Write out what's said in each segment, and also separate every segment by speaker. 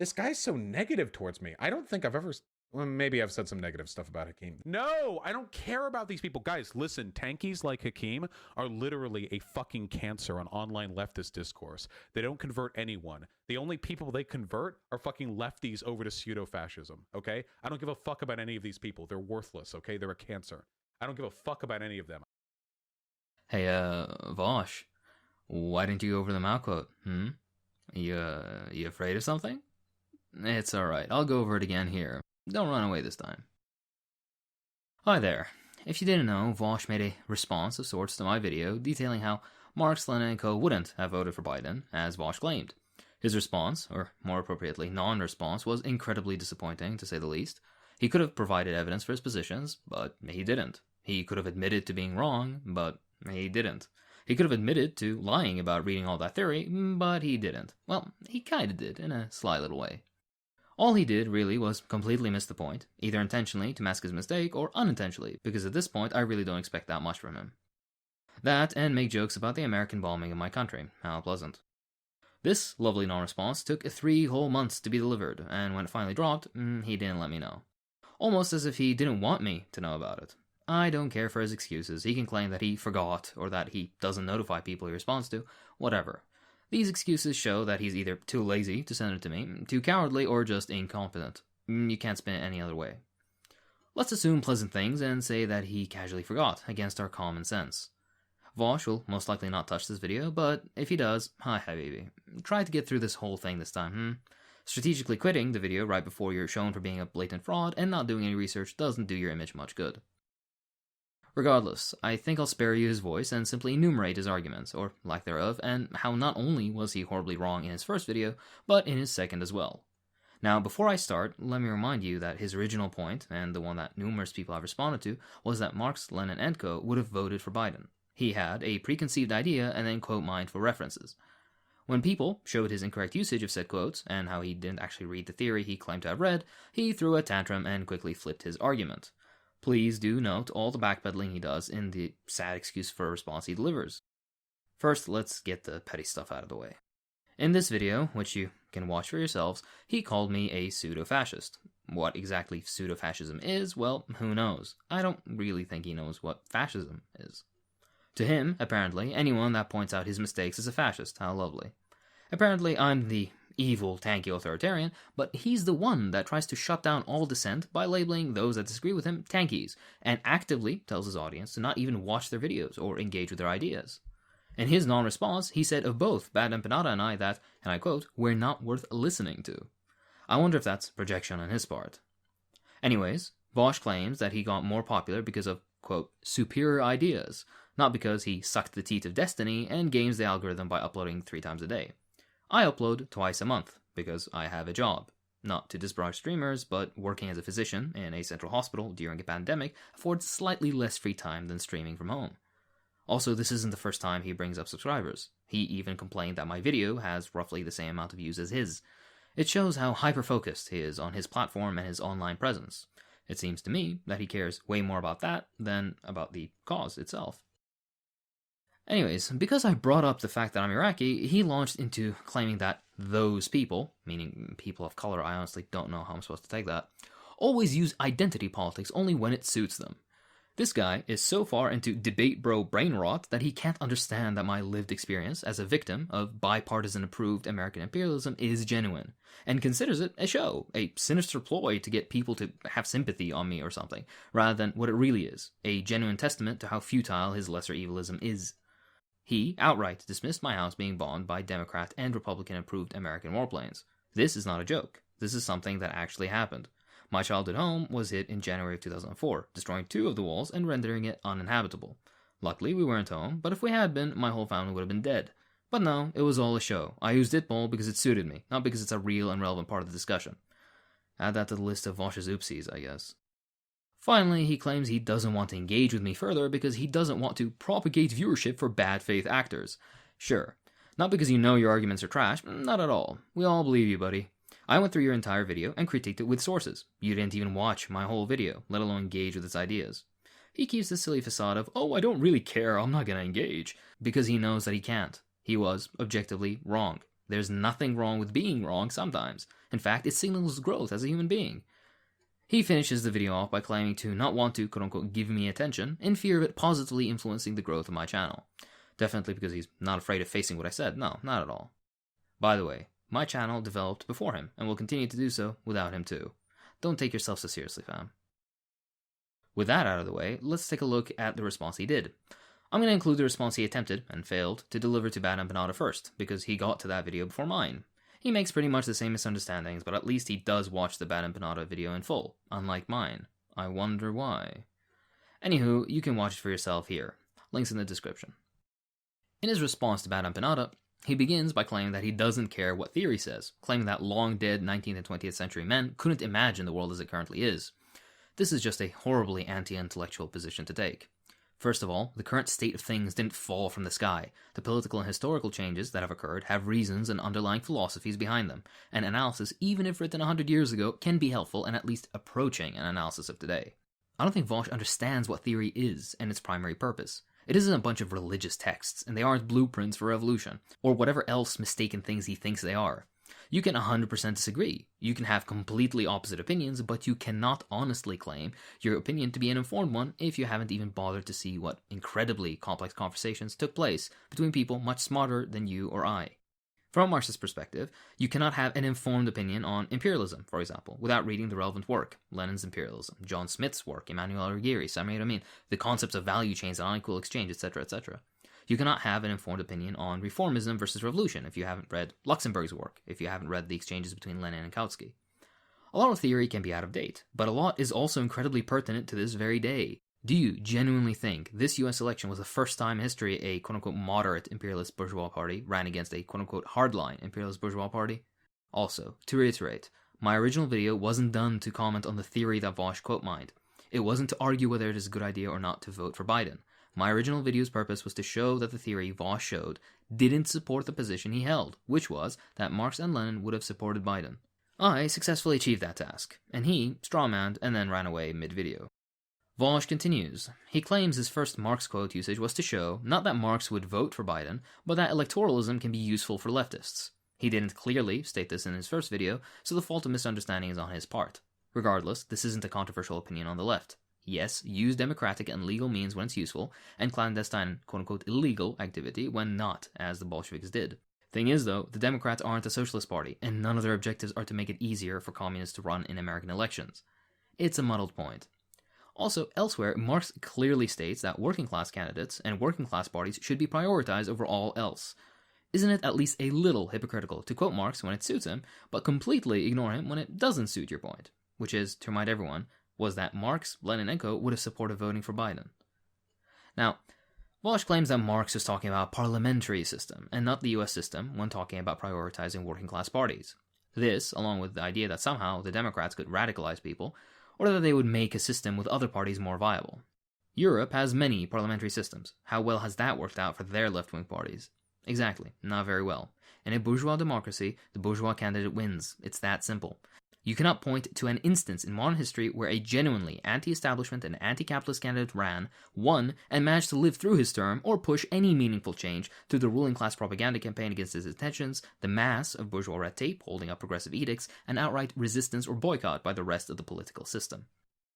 Speaker 1: This guy's so negative towards me. I don't think I've ever. Well, maybe I've said some negative stuff about Hakeem. No, I don't care about these people. Guys, listen, tankies like Hakeem are literally a fucking cancer on online leftist discourse. They don't convert anyone. The only people they convert are fucking lefties over to pseudo-fascism, okay? I don't give a fuck about any of these people. They're worthless, okay? They're a cancer. I don't give a fuck about any of them.
Speaker 2: Hey, Vaush, why didn't you go over the Mao quote? You afraid of something? It's alright, I'll go over it again here. Don't run away this time. Hi there. If you didn't know, Vaush made a response of sorts to my video detailing how Marx, Lenin, and co. wouldn't have voted for Biden, as Vaush claimed. His response, or more appropriately, non-response, was incredibly disappointing, to say the least. He could have provided evidence for his positions, but he didn't. He could have admitted to being wrong, but he didn't. He could have admitted to lying about reading all that theory, but he didn't. Well, he kinda did, in a sly little way. All he did, really, was completely miss the point, either intentionally to mask his mistake, or unintentionally, because at this point I really don't expect that much from him. That, and make jokes about the American bombing of my country. How pleasant. This lovely non-response took 3 whole months to be delivered, and when it finally dropped, he didn't let me know. Almost as if he didn't want me to know about it. I don't care for his excuses. He can claim that he forgot, or that he doesn't notify people he responds to, whatever. These excuses show that he's either too lazy to send it to me, too cowardly, or just incompetent. You can't spin it any other way. Let's assume pleasant things and say that he casually forgot, against our common sense. Vaush will most likely not touch this video, but if he does, hi baby. Try to get through this whole thing this time, Strategically quitting the video right before you're shown for being a blatant fraud and not doing any research doesn't do your image much good. Regardless, I think I'll spare you his voice and simply enumerate his arguments, or lack thereof, and how not only was he horribly wrong in his first video, but in his second as well. Now, before I start, let me remind you that his original point, and the one that numerous people have responded to, was that Marx, Lenin, and co. would have voted for Biden. He had a preconceived idea and then quote-mined for references. When people showed his incorrect usage of said quotes, and how he didn't actually read the theory he claimed to have read, he threw a tantrum and quickly flipped his argument. Please do note all the backpedaling he does in the sad excuse for a response he delivers. First, let's get the petty stuff out of the way. In this video, which you can watch for yourselves, he called me a pseudo-fascist. What exactly pseudo-fascism is, well, who knows? I don't really think he knows what fascism is. To him, apparently, anyone that points out his mistakes is a fascist. How lovely. Apparently, I'm the evil, tanky authoritarian, but he's the one that tries to shut down all dissent by labeling those that disagree with him tankies, and actively tells his audience to not even watch their videos or engage with their ideas. In his non-response, he said of both Bad Empanada and I that, and I quote, "we're not worth listening to." I wonder if that's projection on his part. Anyways, Vaush claims that he got more popular because of, quote, superior ideas, not because he sucked the teat of destiny and games the algorithm by uploading 3 times a day. I upload twice a month, because I have a job. Not to disparage streamers, but working as a physician in a central hospital during a pandemic affords slightly less free time than streaming from home. Also, this isn't the first time he brings up subscribers. He even complained that my video has roughly the same amount of views as his. It shows how hyper-focused he is on his platform and his online presence. It seems to me that he cares way more about that than about the cause itself. Anyways, because I brought up the fact that I'm Iraqi, he launched into claiming that those people, meaning people of color, I honestly don't know how I'm supposed to take that, always use identity politics only when it suits them. This guy is so far into debate bro brain rot that he can't understand that my lived experience as a victim of bipartisan approved American imperialism is genuine, and considers it a show, a sinister ploy to get people to have sympathy on me or something, rather than what it really is, a genuine testament to how futile his lesser evilism is. He outright dismissed my house being bombed by Democrat and Republican-approved American warplanes. This is not a joke. This is something that actually happened. My childhood home was hit in January of 2004, destroying 2 of the walls and rendering it uninhabitable. Luckily, we weren't home, but if we had been, my whole family would have been dead. But no, it was all a show. I used Itball because it suited me, not because it's a real and relevant part of the discussion. Add that to the list of Vaush's oopsies, I guess. Finally, he claims he doesn't want to engage with me further because he doesn't want to propagate viewership for bad faith actors. Sure. Not because you know your arguments are trash, not at all. We all believe you, buddy. I went through your entire video and critiqued it with sources. You didn't even watch my whole video, let alone engage with its ideas. He keeps this silly facade of, oh, I don't really care, I'm not gonna engage, because he knows that he can't. He was, objectively, wrong. There's nothing wrong with being wrong sometimes. In fact, it signals growth as a human being. He finishes the video off by claiming to not want to, quote-unquote, give me attention, in fear of it positively influencing the growth of my channel. Definitely because he's not afraid of facing what I said. No, not at all. By the way, my channel developed before him, and will continue to do so without him too. Don't take yourself so seriously, fam. With that out of the way, let's take a look at the response he did. I'm going to include the response he attempted, and failed, to deliver to Bad Empanada first, because he got to that video before mine. He makes pretty much the same misunderstandings, but at least he does watch the Bad Empanada video in full, unlike mine. I wonder why. Anywho, you can watch it for yourself here. Links in the description. In his response to Bad Empanada, he begins by claiming that he doesn't care what theory says, claiming that long-dead 19th and 20th century men couldn't imagine the world as it currently is. This is just a horribly anti-intellectual position to take. First of all, the current state of things didn't fall from the sky. The political and historical changes that have occurred have reasons and underlying philosophies behind them, and analysis, even if written 100 years ago, can be helpful in at least approaching an analysis of today. I don't think Vaush understands what theory is and its primary purpose. It isn't a bunch of religious texts, and they aren't blueprints for revolution, or whatever else mistaken things he thinks they are. You can 100% disagree. You can have completely opposite opinions, but you cannot honestly claim your opinion to be an informed one if you haven't even bothered to see what incredibly complex conversations took place between people much smarter than you or I. From a Marxist perspective, you cannot have an informed opinion on imperialism, for example, without reading the relevant work, Lenin's Imperialism, John Smith's work, Emmanuel Arguyri, Samir Amin, the concepts of value chains and unequal exchange, etc., etc. You cannot have an informed opinion on reformism versus revolution if you haven't read Luxemburg's work, if you haven't read the exchanges between Lenin and Kautsky. A lot of theory can be out of date, but a lot is also incredibly pertinent to this very day. Do you genuinely think this US election was the first time in history a quote-unquote moderate imperialist bourgeois party ran against a quote-unquote hardline imperialist bourgeois party? Also, to reiterate, my original video wasn't done to comment on the theory that Vaush quote-mined. It wasn't to argue whether it is a good idea or not to vote for Biden. My original video's purpose was to show that the theory Vaush showed didn't support the position he held, which was that Marx and Lenin would have supported Biden. I successfully achieved that task, and he strawmanned and then ran away mid-video. Vaush continues. He claims his first Marx quote usage was to show not that Marx would vote for Biden, but that electoralism can be useful for leftists. He didn't clearly state this in his first video, so the fault of misunderstanding is on his part. Regardless, this isn't a controversial opinion on the left. Yes, use democratic and legal means when it's useful, and clandestine, quote-unquote, illegal activity when not, as the Bolsheviks did. Thing is, though, the Democrats aren't a socialist party, and none of their objectives are to make it easier for communists to run in American elections. It's a muddled point. Also, elsewhere, Marx clearly states that working-class candidates and working-class parties should be prioritized over all else. Isn't it at least a little hypocritical to quote Marx when it suits him, but completely ignore him when it doesn't suit your point? Which is, to remind everyone, was that Marx, Lenin, and co. would have supported voting for Biden. Now, Vaush claims that Marx was talking about a parliamentary system, and not the US system, when talking about prioritizing working-class parties. This, along with the idea that somehow the Democrats could radicalize people, or that they would make a system with other parties more viable. Europe has many parliamentary systems. How well has that worked out for their left-wing parties? Exactly, not very well. In a bourgeois democracy, the bourgeois candidate wins. It's that simple. You cannot point to an instance in modern history where a genuinely anti-establishment and anti-capitalist candidate ran, won, and managed to live through his term or push any meaningful change through the ruling class propaganda campaign against his intentions, the mass of bourgeois red tape holding up progressive edicts, and outright resistance or boycott by the rest of the political system.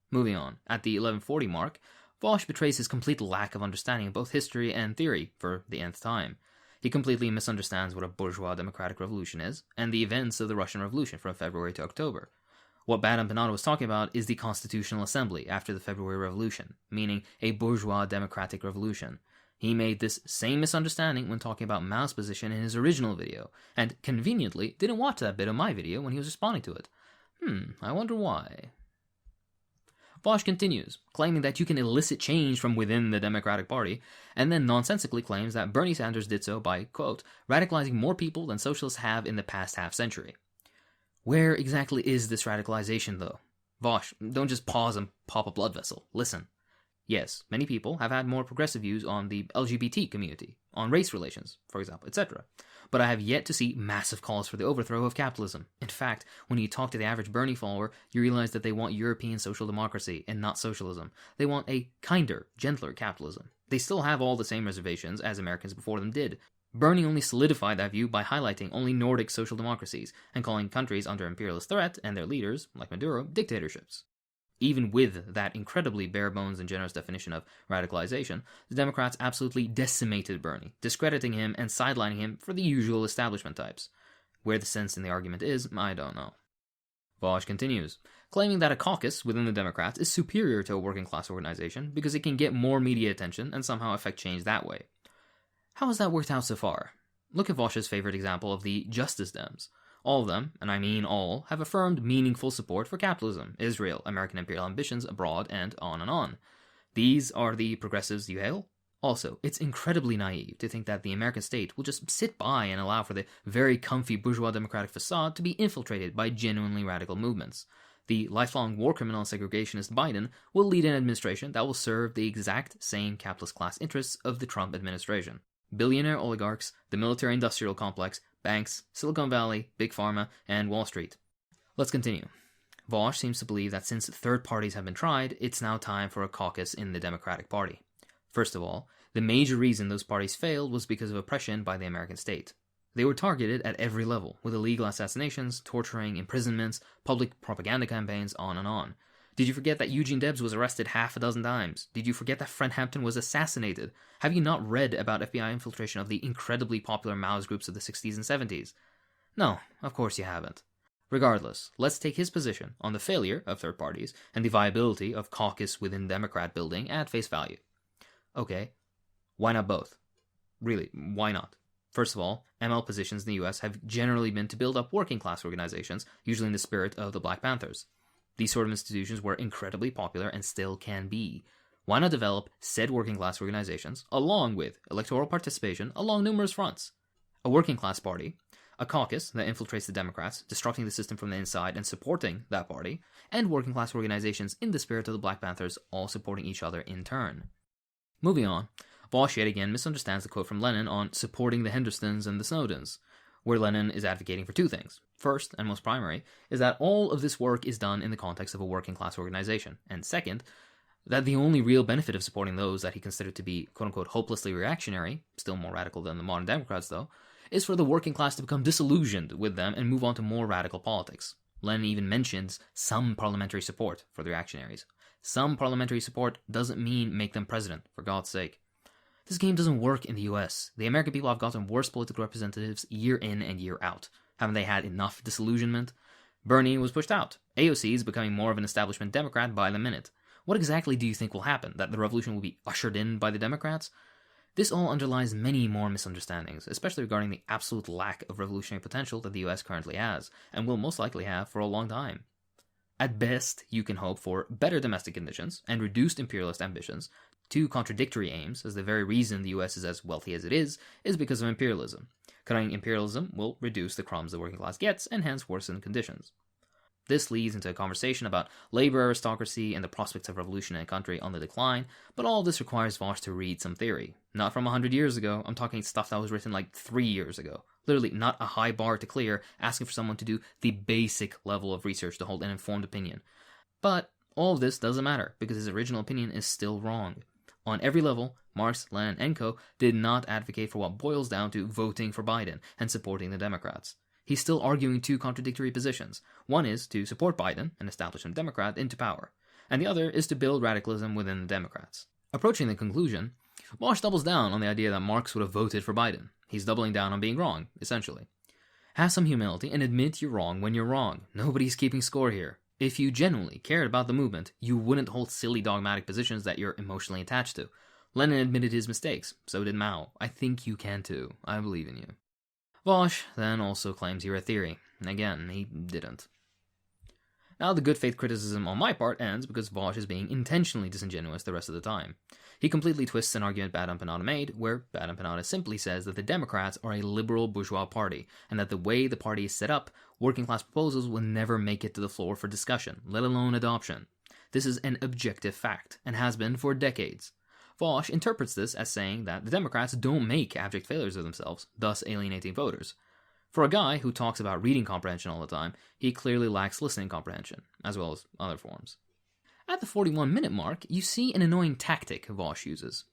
Speaker 2: Moving on, at the 1140 mark, Vaush betrays his complete lack of understanding of both history and theory for the nth time. He completely misunderstands what a bourgeois democratic revolution is, and the events of the Russian Revolution from February to October. What Bad Empanada was talking about is the Constitutional Assembly after the February Revolution, meaning a bourgeois democratic revolution. He made this same misunderstanding when talking about Mao's position in his original video, and conveniently didn't watch that bit of my video when he was responding to it. I wonder why. Vaush continues, claiming that you can elicit change from within the Democratic Party, and then nonsensically claims that Bernie Sanders did so by, quote, radicalizing more people than socialists have in the past half-century. Where exactly is this radicalization, though? Vaush, don't just pause and pop a blood vessel. Listen. Yes, many people have had more progressive views on the LGBT community, on race relations, for example, etc. But I have yet to see massive calls for the overthrow of capitalism. In fact, when you talk to the average Bernie follower, you realize that they want European social democracy and not socialism. They want a kinder, gentler capitalism. They still have all the same reservations as Americans before them did. Bernie only solidified that view by highlighting only Nordic social democracies and calling countries under imperialist threat and their leaders, like Maduro, dictatorships. Even with that incredibly bare bones and generous definition of radicalization, the Democrats absolutely decimated Bernie, discrediting him and sidelining him for the usual establishment types. Where the sense in the argument is, I don't know. Vaush continues, claiming that a caucus within the Democrats is superior to a working class organization because it can get more media attention and somehow affect change that way. How has that worked out so far? Look at Vaush's favorite example of the Justice Dems. All of them, and I mean all, have affirmed meaningful support for capitalism, Israel, American imperial ambitions abroad, and on and on. These are the progressives you hail? Also, it's incredibly naive to think that the American state will just sit by and allow for the very comfy bourgeois democratic facade to be infiltrated by genuinely radical movements. The lifelong war criminal and segregationist Biden will lead an administration that will serve the exact same capitalist class interests of the Trump administration. Billionaire oligarchs, the military-industrial complex, banks, Silicon Valley, Big Pharma, and Wall Street. Let's continue. Vaush seems to believe that since third parties have been tried, it's now time for a caucus in the Democratic Party. First of all, the major reason those parties failed was because of oppression by the American state. They were targeted at every level, with illegal assassinations, torturing, imprisonments, public propaganda campaigns, on and on. Did you forget that Eugene Debs was arrested half a dozen times? Did you forget that Fred Hampton was assassinated? Have you not read about FBI infiltration of the incredibly popular Maoist groups of the 60s and 70s? No, of course you haven't. Regardless, let's take his position on the failure of third parties and the viability of caucus within Democrat building at face value. Okay, why not both? Really, why not? First of all, ML positions in the US have generally been to build up working class organizations, usually in the spirit of the Black Panthers. These sort of institutions were incredibly popular and still can be. Why not develop said working class organizations along with electoral participation along numerous fronts? A working class party, a caucus that infiltrates the Democrats, disrupting the system from the inside and supporting that party, and working class organizations in the spirit of the Black Panthers all supporting each other in turn. Moving on, Vaush yet again misunderstands the quote from Lenin on supporting the Hendersons and the Snowdens, where Lenin is advocating for two things. First, and most primary, is that all of this work is done in the context of a working class organization, and second, that the only real benefit of supporting those that he considered to be quote-unquote hopelessly reactionary, still more radical than the modern Democrats though, is for the working class to become disillusioned with them and move on to more radical politics. Lenin even mentions some parliamentary support for the reactionaries. Some parliamentary support doesn't mean make them president, for God's sake. This game doesn't work in the US. The American people have gotten worse political representatives year in and year out. Haven't they had enough disillusionment? Bernie was pushed out. AOC is becoming more of an establishment Democrat by the minute. What exactly do you think will happen? That the revolution will be ushered in by the Democrats? This all underlies many more misunderstandings, especially regarding the absolute lack of revolutionary potential that the US currently has, and will most likely have for a long time. At best, you can hope for better domestic conditions and reduced imperialist ambitions, two contradictory aims, as the very reason the US is as wealthy as it is because of imperialism. Cutting imperialism will reduce the crumbs the working class gets and hence worsen conditions. This leads into a conversation about labor aristocracy and the prospects of revolution in a country on the decline, but all of this requires Vaush to read some theory. Not from 100 years ago, I'm talking stuff that was written like 3 years ago. Literally not a high bar to clear, asking for someone to do the basic level of research to hold an informed opinion. But all of this doesn't matter, because his original opinion is still wrong. On every level, Marx, Lenin, and co. did not advocate for what boils down to voting for Biden and supporting the Democrats. He's still arguing two contradictory positions. One is to support Biden, an establishment Democrat, into power, and the other is to build radicalism within the Democrats. Approaching the conclusion, Vaush doubles down on the idea that Marx would have voted for Biden. He's doubling down on being wrong, essentially. Have some humility and admit you're wrong when you're wrong. Nobody's keeping score here. If you genuinely cared about the movement, you wouldn't hold silly dogmatic positions that you're emotionally attached to. Lenin admitted his mistakes, so did Mao. I think you can too. I believe in you. Vaush then also claims you're a theory. Again, he didn't. Now the good faith criticism on my part ends because Vaush is being intentionally disingenuous the rest of the time. He completely twists an argument Bad Empanada made, where Bad Empanada simply says that the Democrats are a liberal bourgeois party, and that the way the party is set up, working class proposals will never make it to the floor for discussion, let alone adoption. This is an objective fact, and has been for decades. Vaush interprets this as saying that the Democrats don't make abject failures of themselves, thus alienating voters. For a guy who talks about reading comprehension all the time, he clearly lacks listening comprehension, as well as other forms. At the 41-minute mark, you see an annoying tactic Vaush uses.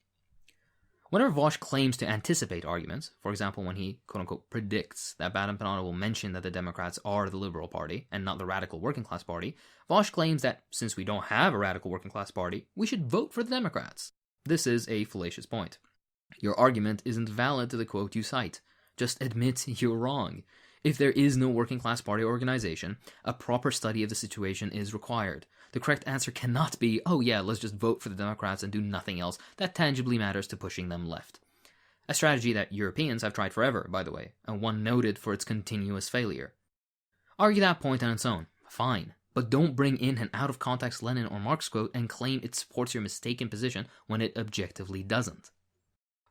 Speaker 2: Whenever Vaush claims to anticipate arguments, for example when he quote-unquote predicts that Baden-Panada will mention that the Democrats are the Liberal Party and not the Radical Working Class Party, Vaush claims that since we don't have a Radical Working Class Party, we should vote for the Democrats. This is a fallacious point. Your argument isn't valid to the quote you cite. Just admit you're wrong. If there is no working class party organization, a proper study of the situation is required. The correct answer cannot be, oh yeah, let's just vote for the Democrats and do nothing else that tangibly matters to pushing them left. A strategy that Europeans have tried forever, by the way, and one noted for its continuous failure. Argue that point on its own, fine, but don't bring in an out-of-context Lenin or Marx quote and claim it supports your mistaken position when it objectively doesn't.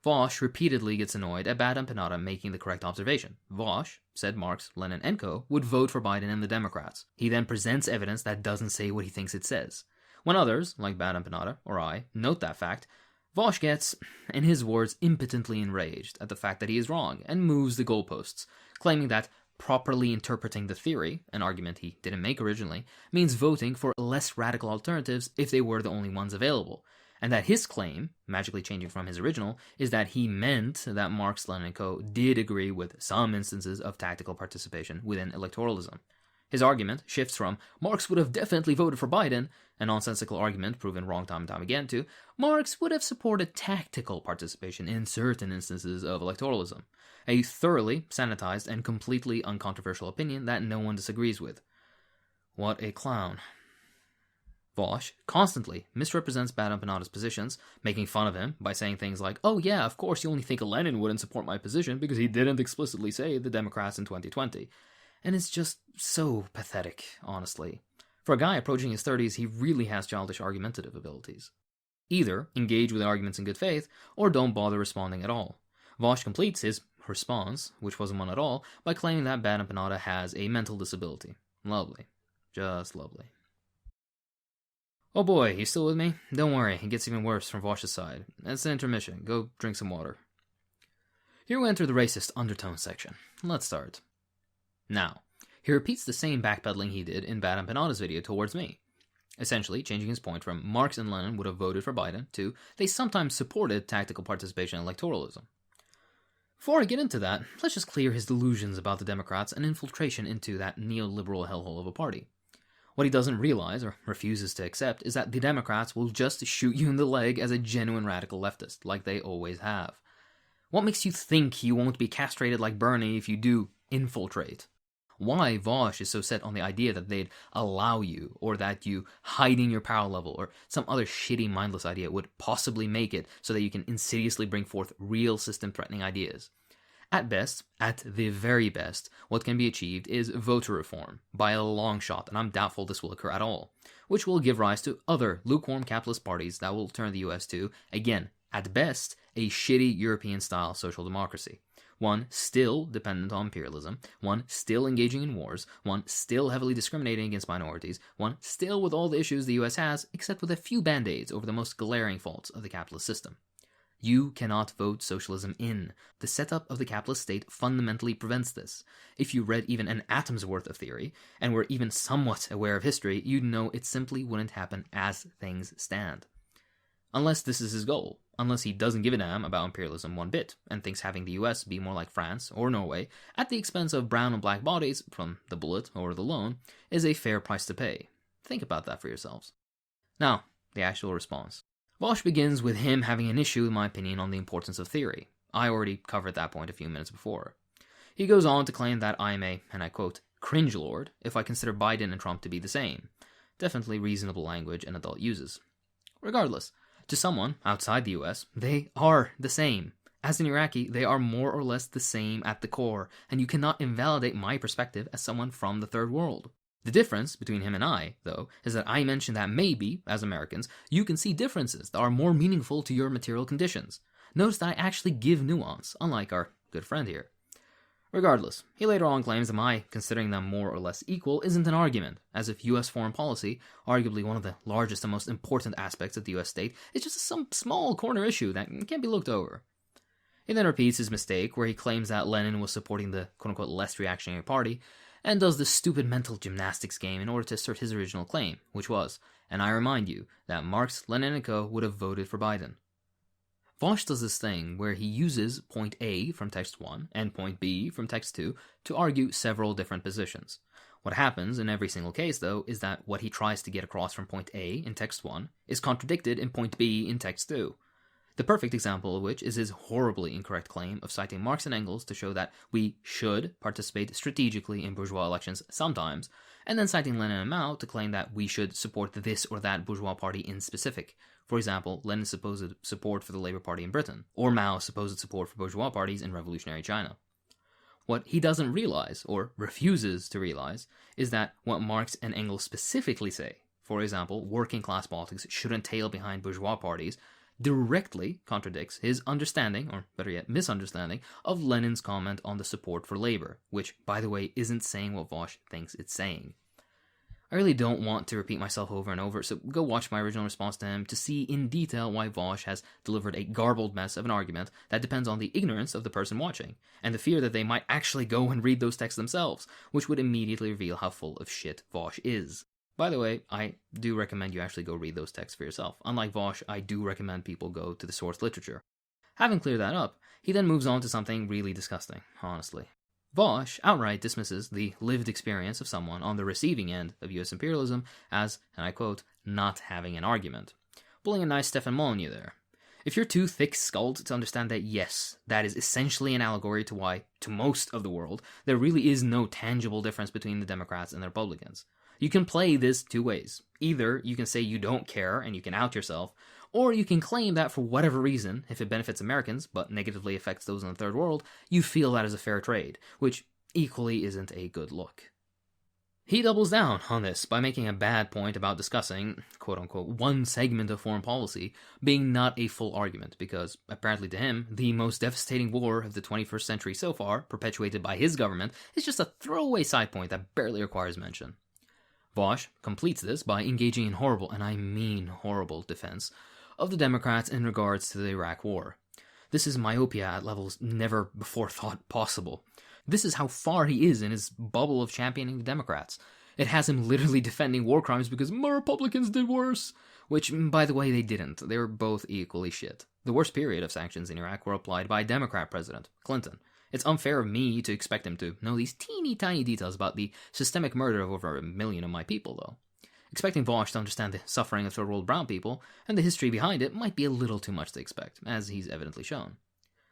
Speaker 2: Vaush repeatedly gets annoyed at Baden-Panada making the correct observation. Vaush said Marx, Lenin, and co. would vote for Biden and the Democrats. He then presents evidence that doesn't say what he thinks it says. When others, like Baden-Panada or I, note that fact, Vaush gets, in his words, impotently enraged at the fact that he is wrong and moves the goalposts, claiming that properly interpreting the theory, an argument he didn't make originally, means voting for less radical alternatives if they were the only ones available, and that his claim, magically changing from his original, is that he meant that Marx, Lenin, and co. did agree with some instances of tactical participation within electoralism. His argument shifts from Marx would have definitely voted for Biden, a nonsensical argument proven wrong time and time again, to Marx would have supported tactical participation in certain instances of electoralism, a thoroughly sanitized and completely uncontroversial opinion that no one disagrees with. What a clown. Vaush constantly misrepresents Baden-Panada's positions, making fun of him by saying things like, oh yeah, of course you only think Lenin wouldn't support my position because he didn't explicitly say the Democrats in 2020. And it's just so pathetic, honestly. For a guy approaching his 30s, he really has childish argumentative abilities. Either engage with arguments in good faith, or don't bother responding at all. Vaush completes his response, which wasn't one at all, by claiming that Baden-Panada has a mental disability. Lovely. Just lovely. Oh boy, you still with me? Don't worry, it gets even worse from Vaush's side. It's an intermission. Go drink some water. Here we enter the racist undertone section. Let's start. Now, he repeats the same backpedaling he did in Baden-Panada's video towards me, essentially changing his point from Marx and Lenin would have voted for Biden to they sometimes supported tactical participation in electoralism. Before I get into that, let's just clear his delusions about the Democrats and infiltration into that neoliberal hellhole of a party. What he doesn't realize, or refuses to accept, is that the Democrats will just shoot you in the leg as a genuine radical leftist, like they always have. What makes you think you won't be castrated like Bernie if you do infiltrate? Why Vaush is so set on the idea that they'd allow you, or that you hiding your power level, or some other shitty mindless idea would possibly make it so that you can insidiously bring forth real system-threatening ideas. At best, at the very best, what can be achieved is voter reform, by a long shot, and I'm doubtful this will occur at all, which will give rise to other lukewarm capitalist parties that will turn the US to, again, at best, a shitty European-style social democracy. One still dependent on imperialism, one still engaging in wars, one still heavily discriminating against minorities, one still with all the issues the US has, except with a few band-aids over the most glaring faults of the capitalist system. You cannot vote socialism in. The setup of the capitalist state fundamentally prevents this. If you read even an atom's worth of theory, and were even somewhat aware of history, you'd know it simply wouldn't happen as things stand. Unless this is his goal. Unless he doesn't give a damn about imperialism one bit, and thinks having the US be more like France or Norway, at the expense of brown and black bodies, from the bullet or the loan, is a fair price to pay. Think about that for yourselves. Now, the actual response. Vaush begins with him having an issue with my opinion on the importance of theory. I already covered that point a few minutes before. He goes on to claim that I'm a, and I quote, cringe lord if I consider Biden and Trump to be the same. Definitely reasonable language and adult uses. Regardless, to someone outside the US, they are the same. As an Iraqi, they are more or less the same at the core, and you cannot invalidate my perspective as someone from the third world. The difference between him and I, though, is that I mentioned that maybe, as Americans, you can see differences that are more meaningful to your material conditions. Notice that I actually give nuance, unlike our good friend here. Regardless, he later on claims that my considering them more or less equal isn't an argument, as if US foreign policy, arguably one of the largest and most important aspects of the US state, is just some small corner issue that can't be looked over. He then repeats his mistake, where he claims that Lenin was supporting the quote-unquote less reactionary party, and does this stupid mental gymnastics game in order to assert his original claim, which was, and I remind you, that Marx, Lenin, and co. would have voted for Biden. Vaush does this thing where he uses point A from text 1 and point B from text 2 to argue several different positions. What happens in every single case, though, is that what he tries to get across from point A in text 1 is contradicted in point B in text 2. The perfect example of which is his horribly incorrect claim of citing Marx and Engels to show that we should participate strategically in bourgeois elections sometimes, and then citing Lenin and Mao to claim that we should support this or that bourgeois party in specific. For example, Lenin's supposed support for the Labour Party in Britain, or Mao's supposed support for bourgeois parties in revolutionary China. What he doesn't realize, or refuses to realize, is that what Marx and Engels specifically say, for example, working class politics shouldn't tail behind bourgeois parties, directly contradicts his understanding, or better yet, misunderstanding, of Lenin's comment on the support for labor, which, by the way, isn't saying what Vaush thinks it's saying. I really don't want to repeat myself over and over, so go watch my original response to him to see in detail why Vaush has delivered a garbled mess of an argument that depends on the ignorance of the person watching, and the fear that they might actually go and read those texts themselves, which would immediately reveal how full of shit Vaush is. By the way, I do recommend you actually go read those texts for yourself. Unlike Vaush, I do recommend people go to the source literature. Having cleared that up, he then moves on to something really disgusting, honestly. Vaush outright dismisses the lived experience of someone on the receiving end of US imperialism as, and I quote, not having an argument. Pulling a nice Stefan Molyneux there. If you're too thick-skulled to understand that yes, that is essentially an allegory to why, to most of the world, there really is no tangible difference between the Democrats and the Republicans. You can play this two ways. Either you can say you don't care and you can out yourself, or you can claim that for whatever reason, if it benefits Americans but negatively affects those in the third world, you feel that is a fair trade, which equally isn't a good look. He doubles down on this by making a bad point about discussing, quote-unquote, one segment of foreign policy being not a full argument, because, apparently to him, the most devastating war of the 21st century so far, perpetuated by his government, is just a throwaway side point that barely requires mention. Vaush completes this by engaging in horrible, and I mean horrible, defense of the Democrats in regards to the Iraq War. This is myopia at levels never before thought possible. This is how far he is in his bubble of championing the Democrats. It has him literally defending war crimes because more Republicans did worse. Which, by the way, they didn't. They were both equally shit. The worst period of sanctions in Iraq were applied by Democrat President Clinton. It's unfair of me to expect him to know these teeny tiny details about the systemic murder of over 1 million of my people, though. Expecting Vaush to understand the suffering of third world brown people and the history behind it might be a little too much to expect, as he's evidently shown.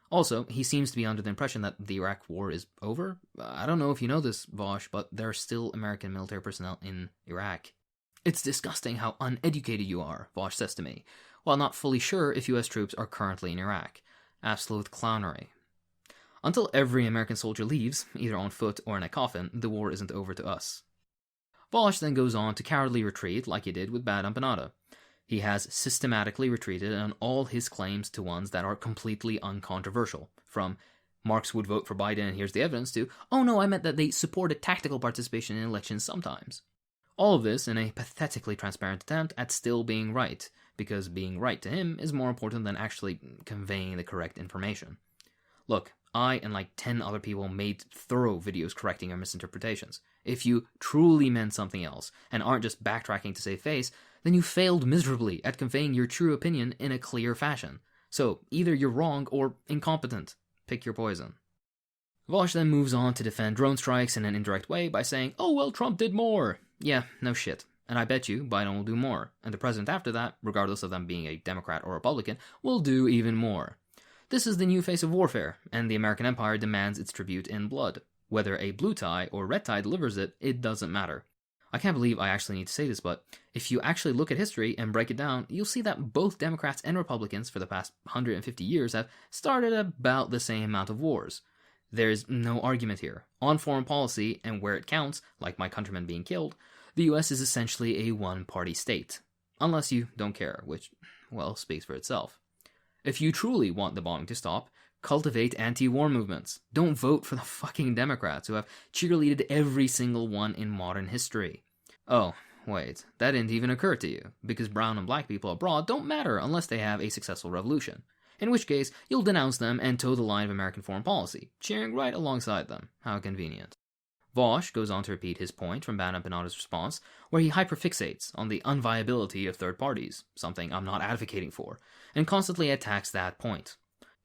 Speaker 2: Also, he seems to be under the impression that the Iraq War is over. I don't know if you know this, Vaush, but there are still American military personnel in Iraq. It's disgusting how uneducated you are, Vaush says to me, while not fully sure if US troops are currently in Iraq. Absolute clownery. Until every American soldier leaves, either on foot or in a coffin, the war isn't over to us. Vaush then goes on to cowardly retreat like he did with Bad Empanada. He has systematically retreated on all his claims to ones that are completely uncontroversial, from Marx would vote for Biden and here's the evidence to, oh no, I meant that they supported tactical participation in elections sometimes. All of this in a pathetically transparent attempt at still being right, because being right to him is more important than actually conveying the correct information. Look, I and like 10 other people made thorough videos correcting our misinterpretations. If you truly meant something else, and aren't just backtracking to save face, then you failed miserably at conveying your true opinion in a clear fashion. So, either you're wrong or incompetent. Pick your poison. Vaush then moves on to defend drone strikes in an indirect way by saying, oh well, Trump did more. Yeah, no shit. And I bet you Biden will do more. And the president after that, regardless of them being a Democrat or Republican, will do even more. This is the new face of warfare, and the American empire demands its tribute in blood. Whether a blue tie or red tie delivers it, it doesn't matter. I can't believe I actually need to say this, but if you actually look at history and break it down, you'll see that both Democrats and Republicans for the past 150 years have started about the same amount of wars. There's no argument here. On foreign policy, and where it counts, like my countrymen being killed, the US is essentially a one-party state. Unless you don't care, which, well, speaks for itself. If you truly want the bombing to stop, cultivate anti-war movements. Don't vote for the fucking Democrats who have cheerleaded every single one in modern history. Oh, wait, that didn't even occur to you, because brown and black people abroad don't matter unless they have a successful revolution. In which case, you'll denounce them and toe the line of American foreign policy, cheering right alongside them. How convenient. Vaush goes on to repeat his point from Bana Banata's response, where he hyperfixates on the unviability of third parties, something I'm not advocating for, and constantly attacks that point.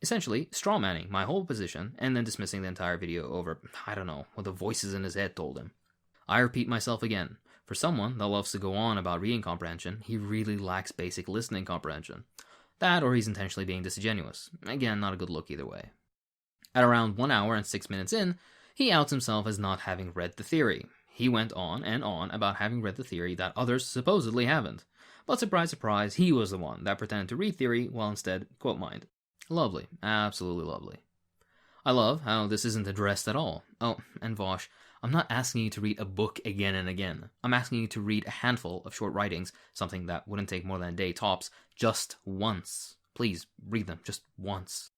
Speaker 2: Essentially, strawmanning my whole position and then dismissing the entire video over, I don't know, what the voices in his head told him. I repeat myself again. For someone that loves to go on about reading comprehension, he really lacks basic listening comprehension. That or he's intentionally being disingenuous. Again, not a good look either way. At around 1 hour and 6 minutes in, he outs himself as not having read the theory. He went on and on about having read the theory that others supposedly haven't. But surprise, surprise, he was the one that pretended to read theory while instead quote-mined. Lovely. Absolutely lovely. I love how this isn't addressed at all. Oh, and Vaush, I'm not asking you to read a book again and again. I'm asking you to read a handful of short writings, something that wouldn't take more than a day tops, just once. Please, read them just once.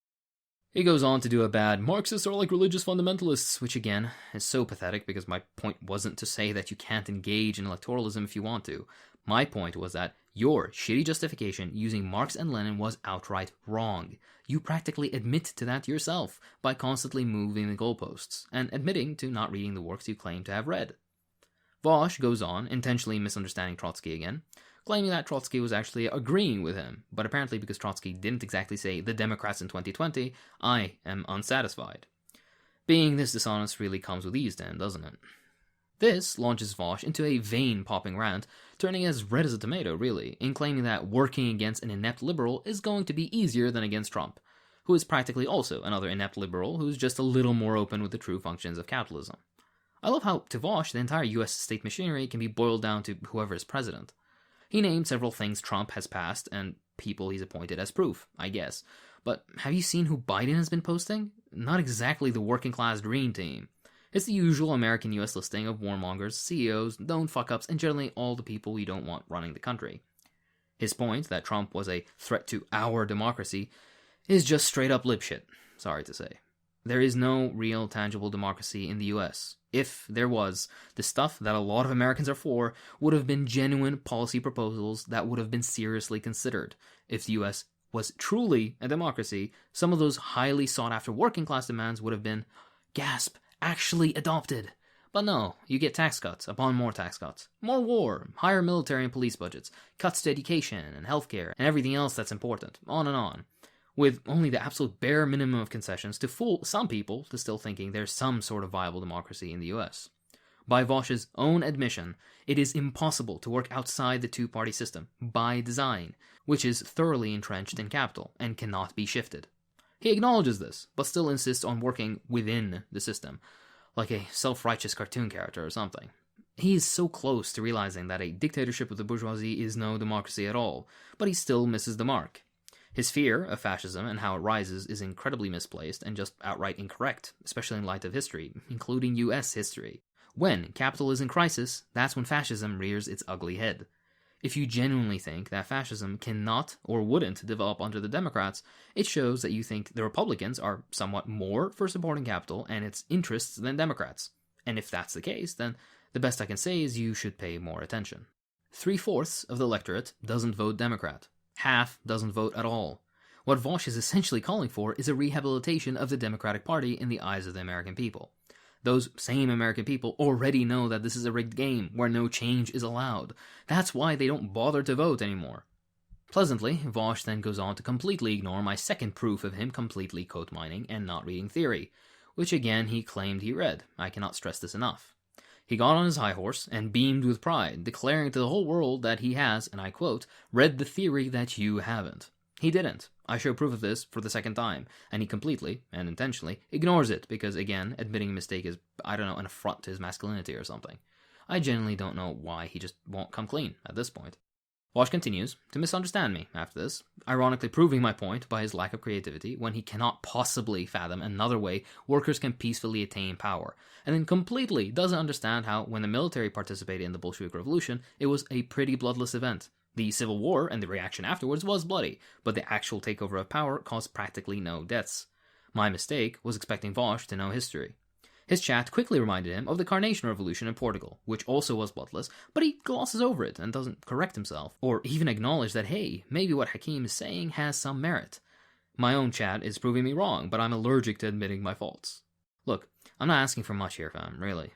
Speaker 2: He goes on to do a bad Marxists are like religious fundamentalists, which again is so pathetic because my point wasn't to say that you can't engage in electoralism if you want to. My point was that your shitty justification using Marx and Lenin was outright wrong. You practically admit to that yourself by constantly moving the goalposts and admitting to not reading the works you claim to have read. Vaush goes on, intentionally misunderstanding Trotsky again, claiming that Trotsky was actually agreeing with him, but apparently because Trotsky didn't exactly say the Democrats in 2020, I am unsatisfied. Being this dishonest really comes with ease then, doesn't it? This launches Vaush into a vein-popping rant, turning as red as a tomato, really, in claiming that working against an inept liberal is going to be easier than against Trump, who is practically also another inept liberal who's just a little more open with the true functions of capitalism. I love how, to Vaush, the entire US state machinery can be boiled down to whoever is president. He named several things Trump has passed and people he's appointed as proof, I guess. But have you seen who Biden has been posting? Not exactly the working-class dream team. It's the usual American US listing of warmongers, CEOs, known fuck-ups, and generally all the people you don't want running the country. His point that Trump was a threat to our democracy is just straight-up lip shit, sorry to say. There is no real tangible democracy in the US. If there was, the stuff that a lot of Americans are for would have been genuine policy proposals that would have been seriously considered. If the US was truly a democracy, some of those highly sought-after working-class demands would have been, gasp, actually adopted. But no, you get tax cuts upon more tax cuts, more war, higher military and police budgets, cuts to education and healthcare, and everything else that's important, on and on, with only the absolute bare minimum of concessions to fool some people to still thinking there's some sort of viable democracy in the US. By Vaush's own admission, it is impossible to work outside the two-party system, by design, which is thoroughly entrenched in capital and cannot be shifted. He acknowledges this, but still insists on working within the system, like a self-righteous cartoon character or something. He is so close to realizing that a dictatorship of the bourgeoisie is no democracy at all, but he still misses the mark. His fear of fascism and how it rises is incredibly misplaced and just outright incorrect, especially in light of history, including US history. When capital is in crisis, that's when fascism rears its ugly head. If you genuinely think that fascism cannot or wouldn't develop under the Democrats, it shows that you think the Republicans are somewhat more for supporting capital and its interests than Democrats. And if that's the case, then the best I can say is you should pay more attention. 3/4 of the electorate doesn't vote Democrat. Half doesn't vote at all. What Vaush is essentially calling for is a rehabilitation of the Democratic Party in the eyes of the American people. Those same American people already know that this is a rigged game where no change is allowed. That's why they don't bother to vote anymore. Pleasantly, Vaush then goes on to completely ignore my second proof of him completely coat mining and not reading theory, which again he claimed he read. I cannot stress this enough. He got on his high horse and beamed with pride, declaring to the whole world that he has, and I quote, read the theory that you haven't. He didn't. I show proof of this for the second time, and he completely, and intentionally, ignores it because, again, admitting a mistake is, I don't know, an affront to his masculinity or something. I genuinely don't know why he just won't come clean at this point. Vaush continues to misunderstand me after this, ironically proving my point by his lack of creativity when he cannot possibly fathom another way workers can peacefully attain power, and then completely doesn't understand how, when the military participated in the Bolshevik Revolution, it was a pretty bloodless event. The Civil War and the reaction afterwards was bloody, but the actual takeover of power caused practically no deaths. My mistake was expecting Vaush to know history. His chat quickly reminded him of the Carnation Revolution in Portugal, which also was bloodless, but he glosses over it and doesn't correct himself, or even acknowledge that, hey, maybe what Hakim is saying has some merit. My own chat is proving me wrong, but I'm allergic to admitting my faults. Look, I'm not asking for much here, fam, really.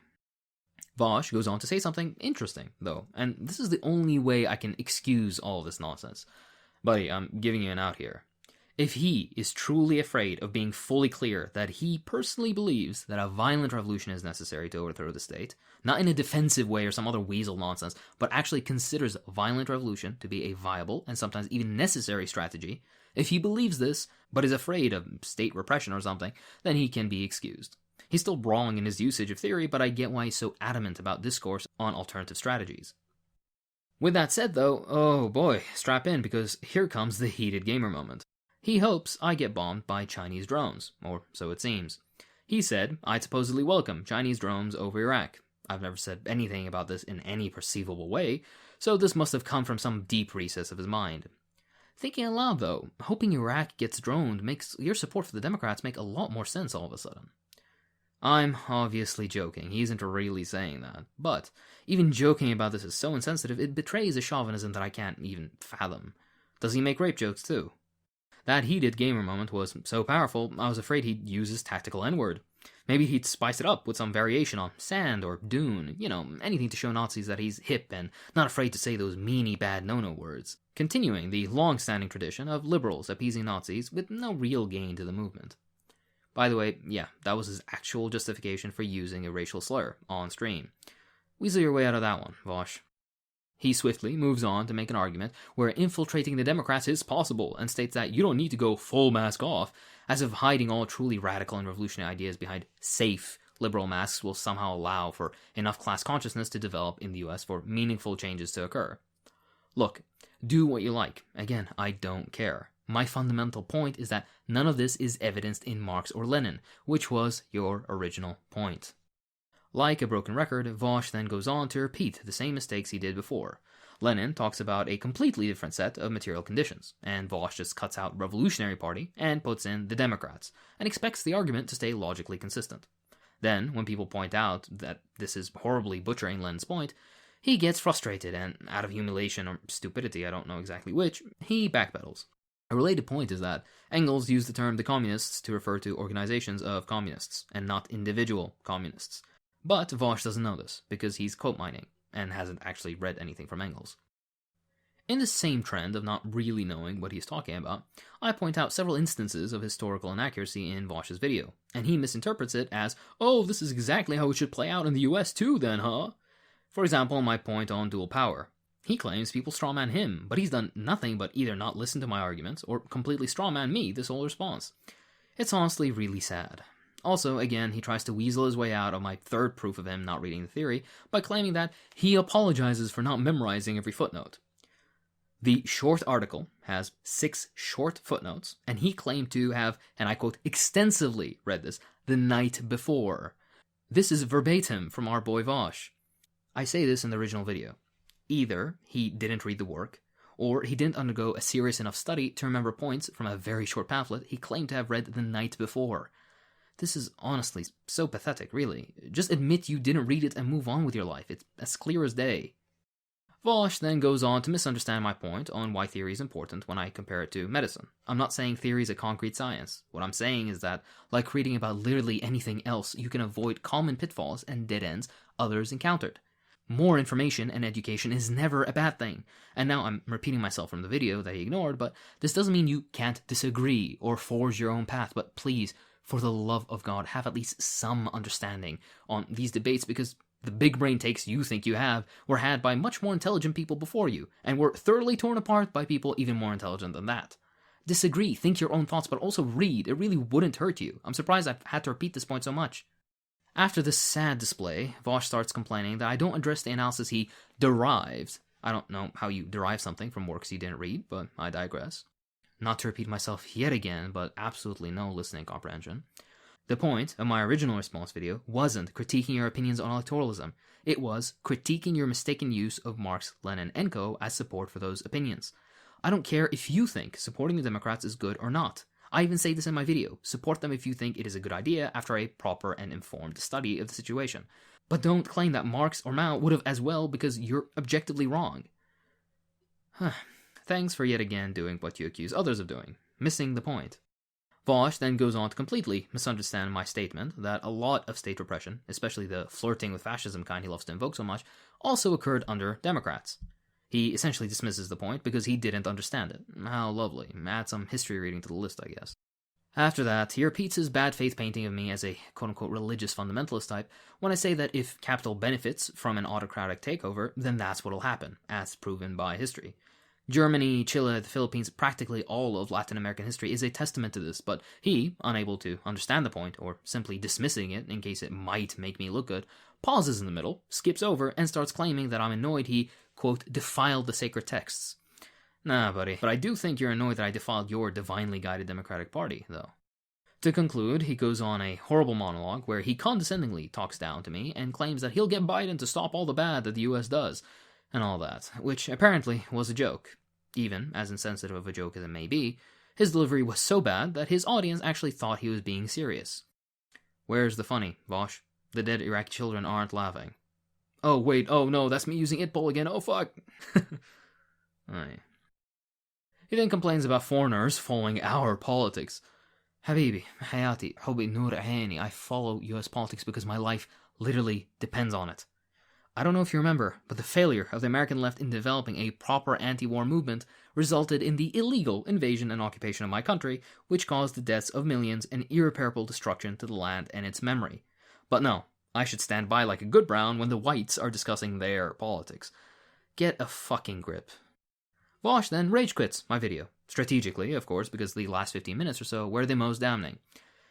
Speaker 2: Vaush goes on to say something interesting, though, and this is the only way I can excuse all this nonsense. Buddy, I'm giving you an out here. If he is truly afraid of being fully clear that he personally believes that a violent revolution is necessary to overthrow the state, not in a defensive way or some other weasel nonsense, but actually considers violent revolution to be a viable and sometimes even necessary strategy, if he believes this, but is afraid of state repression or something, then he can be excused. He's still wrong in his usage of theory, but I get why he's so adamant about discourse on alternative strategies. With that said, though, oh boy, strap in, because here comes the heated gamer moment. He hopes I get bombed by Chinese drones, or so it seems. He said I'd supposedly welcome Chinese drones over Iraq. I've never said anything about this in any perceivable way, so this must have come from some deep recess of his mind. Thinking aloud, though, hoping Iraq gets droned makes your support for the Democrats make a lot more sense all of a sudden. I'm obviously joking, he isn't really saying that, but even joking about this is so insensitive, it betrays a chauvinism that I can't even fathom. Does he make rape jokes too? That heated gamer moment was so powerful, I was afraid he'd use his tactical N-word. Maybe he'd spice it up with some variation on sand or dune, anything to show Nazis that he's hip and not afraid to say those meany bad no-no words, continuing the long-standing tradition of liberals appeasing Nazis with no real gain to the movement. By the way, yeah, that was his actual justification for using a racial slur on stream. Weasel your way out of that one, Vaush. He swiftly moves on to make an argument where infiltrating the Democrats is possible and states that you don't need to go full mask off, as if hiding all truly radical and revolutionary ideas behind safe liberal masks will somehow allow for enough class consciousness to develop in the US for meaningful changes to occur. Look, do what you like. Again, I don't care. My fundamental point is that none of this is evidenced in Marx or Lenin, which was your original point. Like a broken record, Vaush then goes on to repeat the same mistakes he did before. Lenin talks about a completely different set of material conditions, and Vaush just cuts out Revolutionary Party and puts in the Democrats, and expects the argument to stay logically consistent. Then, when people point out that this is horribly butchering Lenin's point, he gets frustrated, and out of humiliation or stupidity, I don't know exactly which, he backpedals. A related point is that Engels used the term the communists to refer to organizations of communists, and not individual communists. But Vaush doesn't know this, because he's quote mining, and hasn't actually read anything from Engels. In the same trend of not really knowing what he's talking about, I point out several instances of historical inaccuracy in Vaush's video, and he misinterprets it as, oh, this is exactly how it should play out in the US too then, huh? For example, my point on dual power. He claims people strawman him, but he's done nothing but either not listen to my arguments or completely strawman me this whole response. It's honestly really sad. Also, again, he tries to weasel his way out of my third proof of him not reading the theory by claiming that he apologizes for not memorizing every footnote. The short article has 6 short footnotes, and he claimed to have, and I quote, extensively read this the night before. This is verbatim from our boy Vaush. I say this in the original video. Either he didn't read the work, or he didn't undergo a serious enough study to remember points from a very short pamphlet he claimed to have read the night before. This is honestly so pathetic, really. Just admit you didn't read it and move on with your life. It's as clear as day. Vaush then goes on to misunderstand my point on why theory is important when I compare it to medicine. I'm not saying theory is a concrete science. What I'm saying is that, like reading about literally anything else, you can avoid common pitfalls and dead ends others encountered. More information and education is never a bad thing. And now I'm repeating myself from the video that he ignored, but this doesn't mean you can't disagree or forge your own path, but please, for the love of God, have at least some understanding on these debates, because the big brain takes you think you have were had by much more intelligent people before you, and were thoroughly torn apart by people even more intelligent than that. Disagree, think your own thoughts, but also read. It really wouldn't hurt you. I'm surprised I've had to repeat this point so much. After this sad display, Vaush starts complaining that I don't address the analysis he derived. I don't know how you derive something from works you didn't read, but I digress. Not to repeat myself yet again, but absolutely no listening comprehension. The point of my original response video wasn't critiquing your opinions on electoralism. It was critiquing your mistaken use of Marx, Lenin, and co. as support for those opinions. I don't care if you think supporting the Democrats is good or not. I even say this in my video. Support them if you think it is a good idea after a proper and informed study of the situation. But don't claim that Marx or Mao would have as well, because you're objectively wrong. Thanks for yet again doing what you accuse others of doing, missing the point. Vaush then goes on to completely misunderstand my statement that a lot of state repression, especially the flirting with fascism kind he loves to invoke so much, also occurred under Democrats. He essentially dismisses the point because he didn't understand it. How lovely. Add some history reading to the list, I guess. After that, he repeats his bad faith painting of me as a quote-unquote religious fundamentalist type when I say that if capital benefits from an autocratic takeover, then that's what'll happen, as proven by history. Germany, Chile, the Philippines, practically all of Latin American history is a testament to this, but he, unable to understand the point, or simply dismissing it in case it might make me look good, pauses in the middle, skips over, and starts claiming that I'm annoyed he, quote, defiled the sacred texts. Nah, buddy, but I do think you're annoyed that I defiled your divinely guided Democratic Party, though. To conclude, he goes on a horrible monologue where he condescendingly talks down to me and claims that he'll get Biden to stop all the bad that the US does, and all that, which apparently was a joke. Even, as insensitive of a joke as it may be, his delivery was so bad that his audience actually thought he was being serious. Where's the funny, Vaush? The dead Iraqi children aren't laughing. Oh, wait, oh no, that's me using it bull again, oh fuck! Aye. He then complains about foreigners following our politics. Habibi, Hayati, Hubbi Nur Aini, I follow US politics because my life literally depends on it. I don't know if you remember, but the failure of the American left in developing a proper anti-war movement resulted in the illegal invasion and occupation of my country, which caused the deaths of millions and irreparable destruction to the land and its memory. But no, I should stand by like a good brown when the whites are discussing their politics. Get a fucking grip. Vaush then rage quits my video. Strategically, of course, because the last 15 minutes or so were the most damning.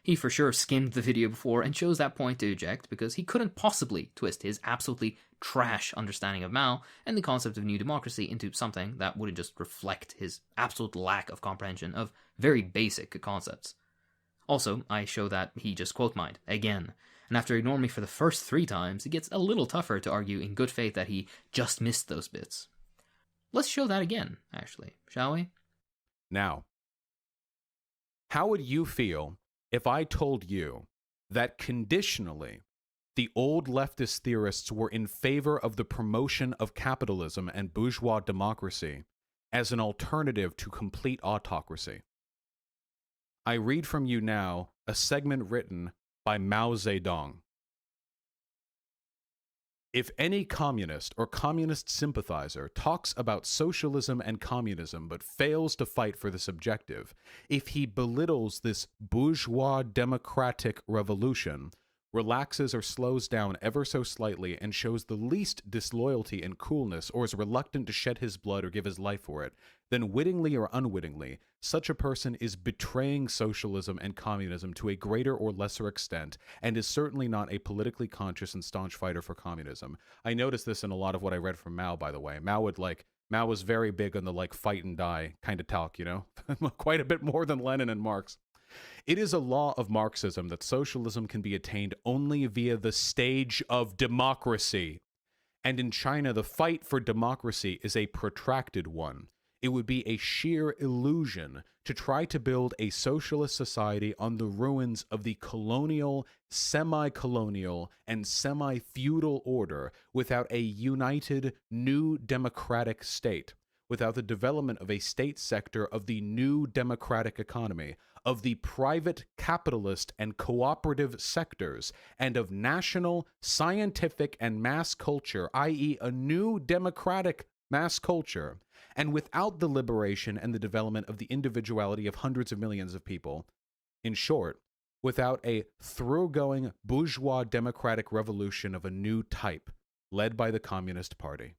Speaker 2: He for sure skimmed the video before and chose that point to eject because he couldn't possibly twist his absolutely trash understanding of Mao and the concept of new democracy into something that would just reflect his absolute lack of comprehension of very basic concepts. Also, I show that he just quote-mined, again, and after ignoring me for the first 3 times, it gets a little tougher to argue in good faith that he just missed those bits. Let's show that again, actually, shall we?
Speaker 1: Now, how would you feel if I told you that conditionally the old leftist theorists were in favor of the promotion of capitalism and bourgeois democracy as an alternative to complete autocracy? I read from you now a segment written by Mao Zedong. If any communist or communist sympathizer talks about socialism and communism but fails to fight for this objective, if he belittles this bourgeois democratic revolution, relaxes or slows down ever so slightly and shows the least disloyalty and coolness or is reluctant to shed his blood or give his life for it, then wittingly or unwittingly, such a person is betraying socialism and communism to a greater or lesser extent and is certainly not a politically conscious and staunch fighter for communism. I noticed this in a lot of what I read from Mao, by the way. Mao was very big on the fight and die kind of talk, you know? Quite a bit more than Lenin and Marx. It is a law of Marxism that socialism can be attained only via the stage of democracy. And in China, the fight for democracy is a protracted one. It would be a sheer illusion to try to build a socialist society on the ruins of the colonial, semi-colonial, and semi-feudal order without a united, new democratic state, without the development of a state sector of the new democratic economy, of the private capitalist and cooperative sectors, and of national, scientific, and mass culture, i.e. a new democratic mass culture, and without the liberation and the development of the individuality of hundreds of millions of people. In short, without a thoroughgoing bourgeois democratic revolution of a new type, led by the Communist Party.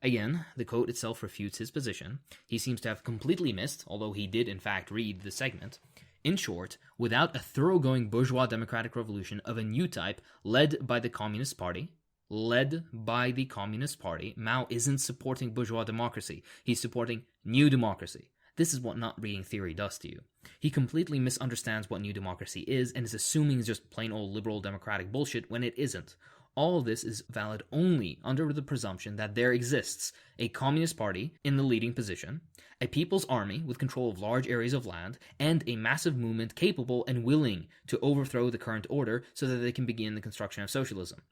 Speaker 2: Again, the quote itself refutes his position. He seems to have completely missed, although he did in fact read the segment. In short, without a thoroughgoing bourgeois democratic revolution of a new type led by the Communist Party, Mao isn't supporting bourgeois democracy. He's supporting new democracy. This is what not reading theory does to you. He completely misunderstands what new democracy is and is assuming it's just plain old liberal democratic bullshit when it isn't. All of this is valid only under the presumption that there exists a communist party in the leading position, a people's army with control of large areas of land, and a massive movement capable and willing to overthrow the current order so that they can begin the construction of socialism.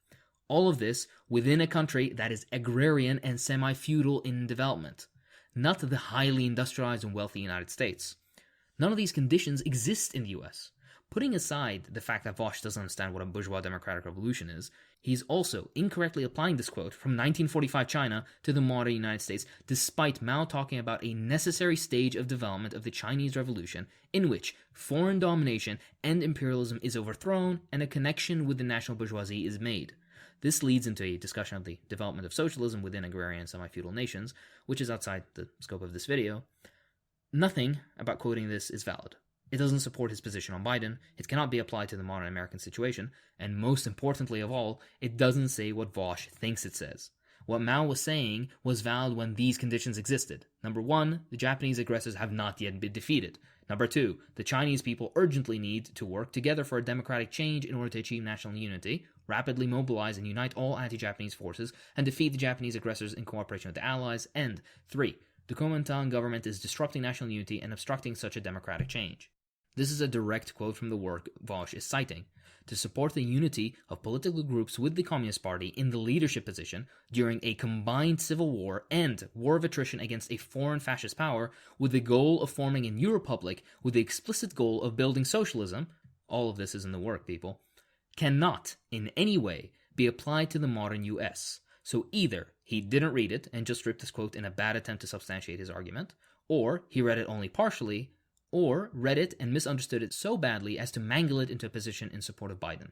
Speaker 2: All of this within a country that is agrarian and semi-feudal in development, not the highly industrialized and wealthy United States. None of these conditions exist in the US. Putting aside the fact that Vaush doesn't understand what a bourgeois democratic revolution is, he's also incorrectly applying this quote from 1945 China to the modern United States, despite Mao talking about a necessary stage of development of the Chinese Revolution in which foreign domination and imperialism is overthrown and a connection with the national bourgeoisie is made. This leads into a discussion of the development of socialism within agrarian semi-feudal nations, which is outside the scope of this video. Nothing about quoting this is valid. It doesn't support his position on Biden, it cannot be applied to the modern American situation, and most importantly of all, it doesn't say what Vaush thinks it says. What Mao was saying was valid when these conditions existed. Number 1, the Japanese aggressors have not yet been defeated. Number 2, the Chinese people urgently need to work together for a democratic change in order to achieve national unity, rapidly mobilize and unite all anti-Japanese forces, and defeat the Japanese aggressors in cooperation with the Allies. And 3, the Kuomintang government is disrupting national unity and obstructing such a democratic change. This is a direct quote from the work Vaush is citing. To support the unity of political groups with the Communist Party in the leadership position during a combined civil war and war of attrition against a foreign fascist power with the goal of forming a new republic with the explicit goal of building socialism, all of this is in the work, people, cannot in any way be applied to the modern US. So either he didn't read it and just ripped this quote in a bad attempt to substantiate his argument, or he read it only partially, or read it and misunderstood it so badly as to mangle it into a position in support of Biden.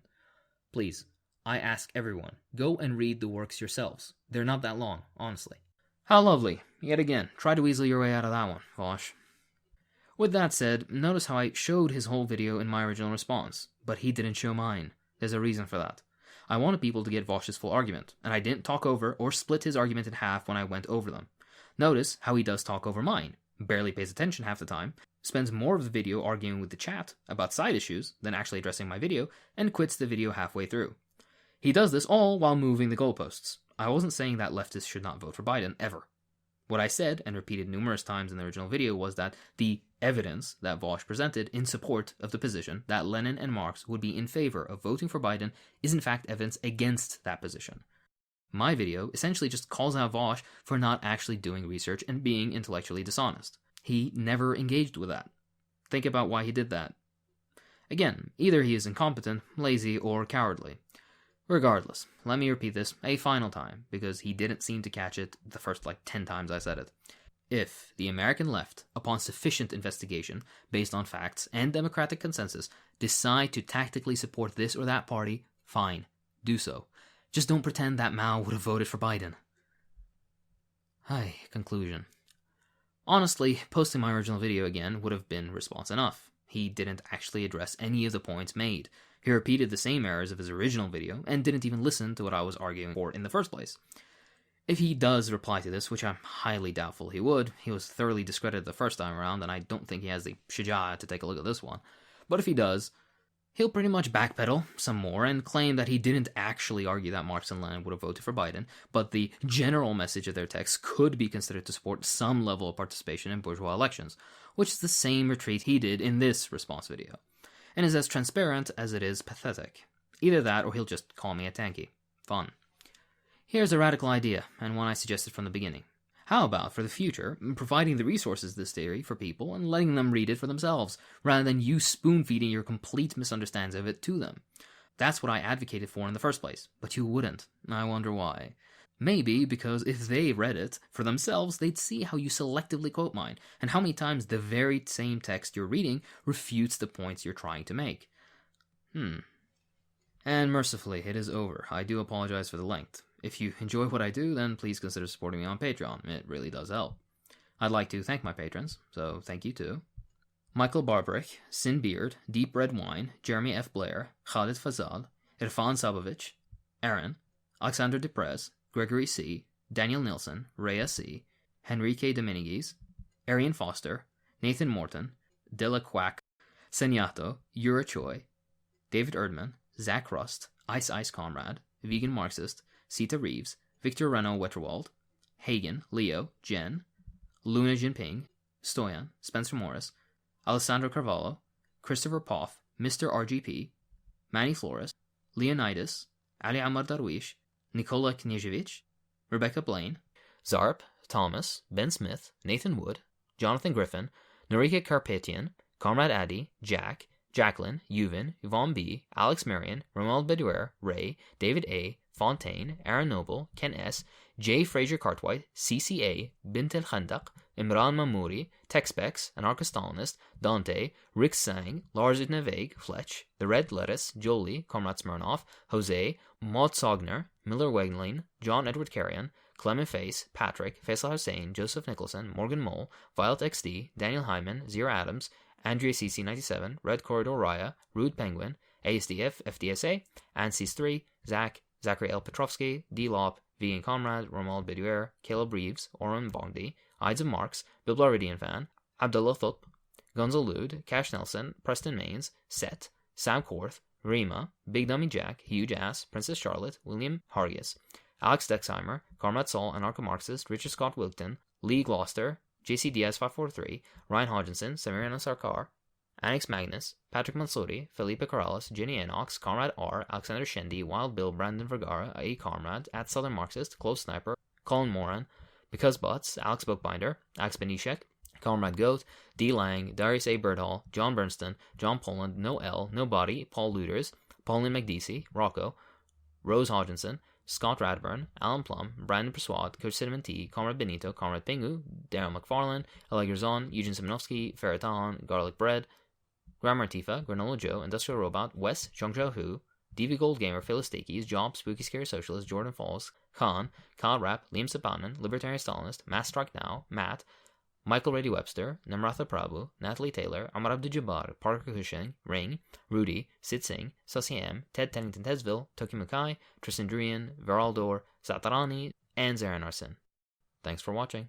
Speaker 2: Please, I ask everyone, go and read the works yourselves. They're not that long, honestly. How lovely. Yet again, try to weasel your way out of that one, Vaush. With that said, notice how I showed his whole video in my original response, but he didn't show mine. There's a reason for that. I wanted people to get Vaush's full argument, and I didn't talk over or split his argument in half when I went over them. Notice how he does talk over mine, barely pays attention half the time, spends more of the video arguing with the chat about side issues than actually addressing my video, and quits the video halfway through. He does this all while moving the goalposts. I wasn't saying that leftists should not vote for Biden, ever. What I said, and repeated numerous times in the original video, was that the evidence that Vaush presented in support of the position that Lenin and Marx would be in favor of voting for Biden is in fact evidence against that position. My video essentially just calls out Vaush for not actually doing research and being intellectually dishonest. He never engaged with that. Think about why he did that. Again, either he is incompetent, lazy, or cowardly. Regardless, let me repeat this a final time, because he didn't seem to catch it the first 10 times I said it. If the American left, upon sufficient investigation, based on facts and democratic consensus, decide to tactically support this or that party, fine, do so. Just don't pretend that Mao would have voted for Biden. Conclusion. Honestly, posting my original video again would have been response enough. He didn't actually address any of the points made. He repeated the same errors of his original video and didn't even listen to what I was arguing for in the first place. If he does reply to this, which I'm highly doubtful he would, he was thoroughly discredited the first time around, and I don't think he has the shaja to take a look at this one. But if he does, he'll pretty much backpedal some more and claim that he didn't actually argue that Marx and Lenin would have voted for Biden, but the general message of their text could be considered to support some level of participation in bourgeois elections, which is the same retreat he did in this response video, and is as transparent as it is pathetic. Either that, or he'll just call me a tanky. Fun. Here's a radical idea, and one I suggested from the beginning. How about, for the future, providing the resources of this theory for people and letting them read it for themselves, rather than you spoon-feeding your complete misunderstandings of it to them? That's what I advocated for in the first place, but you wouldn't. I wonder why. Maybe because if they read it for themselves, they'd see how you selectively quote mine, and how many times the very same text you're reading refutes the points you're trying to make. And mercifully, it is over. I do apologize for the length. If you enjoy what I do, then please consider supporting me on Patreon. It really does help. I'd like to thank my patrons, so thank you too. Michael Barbrick, Sin Beard, Deep Red Wine, Jeremy F. Blair, Khalid Fazal, Irfan Sabovich, Aaron, Alexander Deprez, Gregory C., Daniel Nilsson, Rhea C., Henrique Dominguez, Arian Foster, Nathan Morton, Della Quack, Senyato, Yura Choi, David Erdman, Zach Rust, Ice Ice Comrade, Vegan Marxist, Sita Reeves, Victor Reno Wetterwald, Hagen, Leo, Jen, Luna Jinping, Stoyan, Spencer Morris, Alessandro Carvalho, Christopher Poff, Mr. RGP, Manny Flores, Leonidas, Ali Amar Darwish, Nikola Knezevich, Rebecca Blaine, Zarp, Thomas, Ben Smith, Nathan Wood, Jonathan Griffin, Norika Carpathian, Comrade Addy, Jack, Jacqueline, Yuvin, Yvonne B., Alex Marion, Romuald Bedouer, Ray, David A., Fontaine, Aaron Noble, Ken S., J. Fraser Cartwright, CCA, Bint El Khandaq, Imran Mamouri, Texpex, Anarcho-Stalinist, Dante, Rick Sang, Lars Utneveg, Fletch, The Red Lettuce, Jolie, Comrade Smirnov, Jose, Maud Sogner, Miller Wegling, John Edward Carrion, Clement Face, Patrick, Faisal Hussein, Joseph Nicholson, Morgan Mole, Violet XD, Daniel Hyman, Zero Adams, Andrea CC97, Red Corridor Raya, Rude Penguin, ASDF, FDSA, Ansis 3, Zach, Zachary L. Petrovsky, D. Lop, Vegan Comrade, Romuald Bedouer, Caleb Reeves, Oren Bongdi, Ides of Marx, Bill Blaridian Fan, Abdullah Thutp, Gonzo Lude, Cash Nelson, Preston Mains, Set, Sam Korth, Rima, Big Dummy Jack, Huge Ass, Princess Charlotte, William Hargis, Alex Dexheimer, Comrade Saul, Anarcho-Marxist, Richard Scott Wilton, Lee Gloucester, JC Diaz 543, Ryan Hodgkinson, Samirana Sarkar, Annex Magnus, Patrick Mansouri, Felipe Corrales, Ginny Enox, Comrade R, Alexander Shendi, Wild Bill, Brandon Vergara, A. Comrade, at Southern Marxist, Close Sniper, Colin Moran, Because Butts, Alex Bookbinder, Alex Benishek, Comrade Goat, D. Lang, Darius A. Birdhall, John Bernston, John Poland, No L, No Body, Paul Luders, Pauline McDeesey, Rocco, Rose Hodgkinson, Scott Radburn, Alan Plum, Brandon Persuade, Coach Cinnamon T, Comrade Benito, Comrade Pingu, Daryl McFarlane, Allegra Zon, Eugene Simonovsky, Ferriton, Garlic Bread, Grammar Tifa, Granola Joe, Industrial Robot, Wes, Zhongzhou Hu, DV Gold Gamer, Phyllis Stakes, Job, Spooky Scary Socialist, Jordan Falls, Khan, Kyle Rapp, Liam Sabanan, Libertarian Stalinist, Mass Strike Now, Matt, Michael Rady Webster, Namratha Prabhu, Natalie Taylor, Amar Abdul Jabbar, Parker Cushing, Ring, Rudy, Sid Singh, Sussy M, Ted Tennington Tesville, Toki Mukai, Tristan Drian, Veraldor, Satarani, and Zaran Arsin. Thanks for watching.